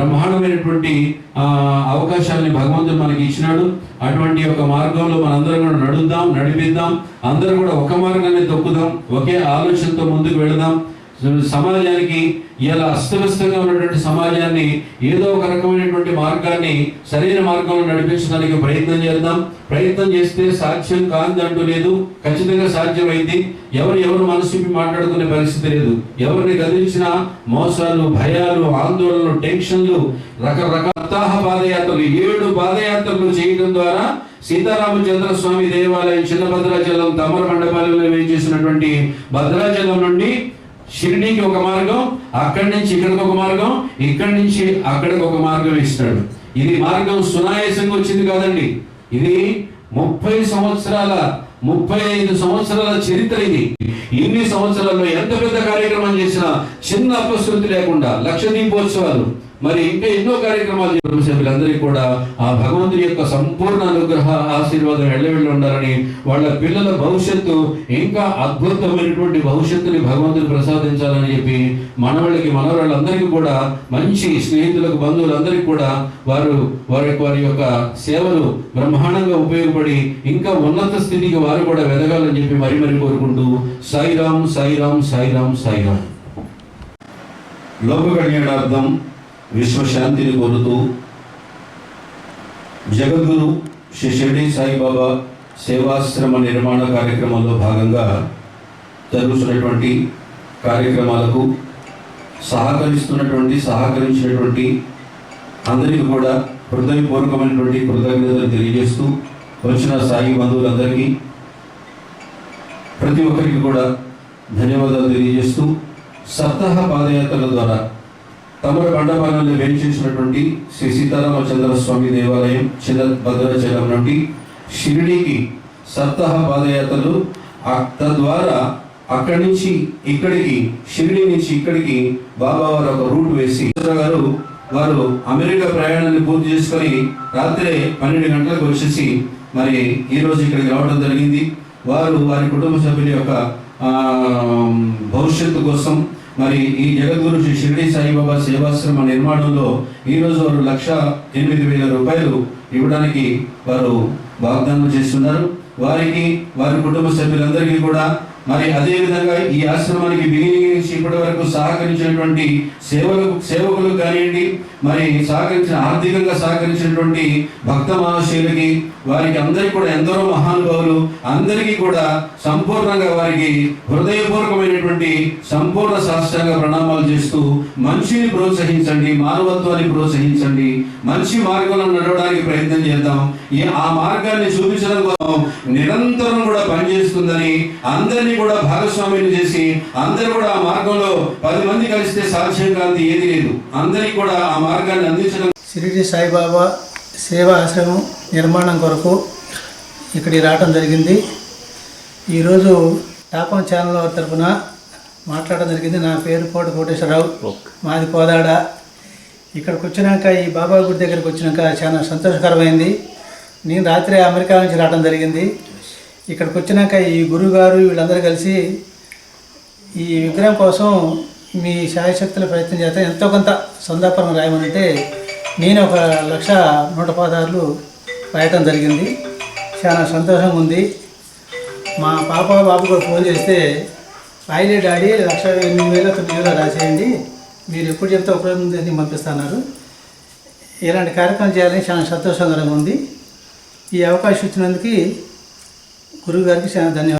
బ్రహ్మాండమైనటువంటి అవకాశాన్ని భగవంతుడు మనకి ఇచ్చినాడు. అటువంటి ఒక మార్గంలో మనందరం కూడా నడిపిద్దాం. అందరం కూడా ఒక మార్గాన్ని తొక్కుదాం, ఒకే ఆలోచనతో ముందుకు వెళదాం. సమాజానికి ఇలా అస్తవ్యస్తంగా ఉన్నటువంటి సమాజాన్ని ఏదో ఒక రకమైనటువంటి మార్గాన్ని సరైన మార్గంలో నడిపించడానికి ప్రయత్నం చేస్తే సాధ్యం కాదంటూ లేదు, ఖచ్చితంగా సాధ్యమైంది. ఎవరు మనసు మాట్లాడుకునే పరిస్థితి లేదు. ఎవరిని గదిలించిన మోసాలు, భయాలు, ఆందోళనలు, టెన్షన్లు, రకరకాల పాదయాత్రలు 7 పాదయాత్రలు చేయడం ద్వారా సీతారామచంద్ర స్వామి దేవాలయం చిన్న భద్రాచలం తమర మండపాలలో వేయించేసినటువంటి భద్రాచలం నుండి షిరిడీకి ఒక మార్గం, అక్కడి నుంచి ఇక్కడికి ఒక మార్గం, ఇక్కడి నుంచి అక్కడికి ఒక మార్గం ఇస్తాడు. ఇది మార్గం సునాయాసంగా వచ్చింది కాదండి. ఇది 35 సంవత్సరాల చరిత్ర. ఇది ఇన్ని సంవత్సరాల్లో ఎంత పెద్ద కార్యక్రమం చేసినా చిన్న అపశృతి లేకుండా లక్ష దీపోత్సవాలు, మరి ఇంకా ఎన్నో కార్యక్రమాలు సభ్యులందరికీ కూడా ఆ భగవంతుడి యొక్క సంపూర్ణ అనుగ్రహ ఆశీర్వాదం వెళ్ళి ఉండాలని, వాళ్ళ పిల్లల భవిష్యత్తు ఇంకా అద్భుతమైనటువంటి భవిష్యత్తుని భగవంతుడు ప్రసాదించాలని చెప్పి మనవాళ్ళందరికీ కూడా, మంచి స్నేహితులకు, బంధువులందరికీ కూడా వారి యొక్క సేవలు బ్రహ్మాండంగా ఉపయోగపడి ఇంకా ఉన్నత స్థితికి వారు కూడా వెదగాలని చెప్పి మరీ కోరుకుంటూ సాయిరాం సాయిరాం సాయిరాం సాయిరాం. లోక కళ్యాణార్థం విశ్వశాంతిని కోరుతూ జగద్గురు శ్రీ షిరిడి సాయిబాబా సేవాశ్రమ నిర్మాణ కార్యక్రమంలో భాగంగా జరుగుతున్నటువంటి కార్యక్రమాలకు సహకరించినటువంటి అందరికీ కూడా హృదయపూర్వకమైనటువంటి కృతజ్ఞతలు తెలియజేస్తూ, వచ్చిన సాయి బంధువులందరికీ ప్రతి ఒక్కరికి కూడా ధన్యవాదాలు తెలియజేస్తూ, సప్తాహ పాదయాత్రల ద్వారా తమర మండపాలలో వేయించేసినటువంటి శ్రీ సీతారామచంద్ర స్వామి దేవాలయం చిన్న భద్రాచలం నుండి షిరిడీకి సప్తాహ పాదయాత్రలు, తద్వారా అక్కడి నుంచి ఇక్కడికి, షిరిడీ నుంచి ఇక్కడికి బాబా వారు ఒక రూట్ వేసి వారు అమెరికా ప్రయాణాన్ని పూర్తి చేసుకొని రాత్రే 12 గంటలకు వచ్చేసి మరి ఈరోజు ఇక్కడికి రావడం జరిగింది. వారి కుటుంబ సభ్యుల యొక్క భవిష్యత్తు కోసం మరి ఈ జగద్గురు శ్రీ షిరిడి సాయిబాబా సేవాశ్రమ నిర్మాణంలో ఈరోజు వారు 1,08,000 రూపాయలు ఇవ్వడానికి వారు వాగ్దానం చేస్తున్నారు. వారికి, వారి కుటుంబ సభ్యులందరికీ కూడా, మరి అదేవిధంగా ఈ ఆశ్రమానికి బిగినింగ్ నుంచి ఇప్పటి వరకు సహకరించినటువంటి సేవకులకు కానివ్వండి, మరి ఆర్థికంగా సహకరించినటువంటి భక్త మహాశయులకి, వారికి అందరికీ కూడా ఎందరో మహానుభావులు అందరికీ కూడా సంపూర్ణంగా వారికి హృదయపూర్వకమైనటువంటి సంపూర్ణ సాష్టాంగ ప్రణామాలు చేస్తూ, మంచిని ప్రోత్సహించండి, మానవత్వాన్ని ప్రోత్సహించండి, మంచి మార్గంలో నడవడానికి ప్రయత్నం చేద్దాం. ఆ మార్గాన్ని చూపించడం కోసం నిరంతరం కూడా పనిచేస్తుందని, అందరినీ కూడా భాగస్వామ్యం చేసి అందరూ కూడా ఆ మార్గంలో 10 మంది కలిస్తే సాధ్యం కాదు ఏది లేదు. అందరికీ కూడా ఆ మార్గాన్ని అందించడం. షిరిడి సాయిబాబా సేవా ఆశ్రమం నిర్మాణం కొరకు ఇక్కడికి రావడం జరిగింది. ఈరోజు టాపం ఛానల్ తరఫున మాట్లాడడం జరిగింది. నా పేరు కోటేశ్వరరావు, మాది కోదాడ. ఇక్కడికి వచ్చినాక, ఈ బాబా గుడి దగ్గరికి వచ్చినాక చాలా సంతోషకరమైంది. నేను రాత్రి అమెరికా నుంచి రావడం జరిగింది. ఇక్కడికి వచ్చినాక ఈ గురువుగారు వీళ్ళందరూ కలిసి ఈ విగ్రహం కోసం మీ శాయశక్తుల ప్రయత్నం చేస్తే ఎంతో కొంత సందాపనం రాయమనంటే నేను 1,116 రాయటం జరిగింది. చాలా సంతోషంగా ఉంది. మా బాబు కూడా ఫోన్ చేస్తే రాయలే డాడీ 1,08,000 రాసేయండి, మీరు ఎప్పుడు చెప్తే ఒకరోజు ముందు పంపిస్తున్నారు. ఇలాంటి కార్యక్రమం చేయాలని చాలా సంతోషంగా ఉంది. ఈ అవకాశం ఇచ్చినందుకు గురువు గారికి చాలా ధన్యవాదాలు.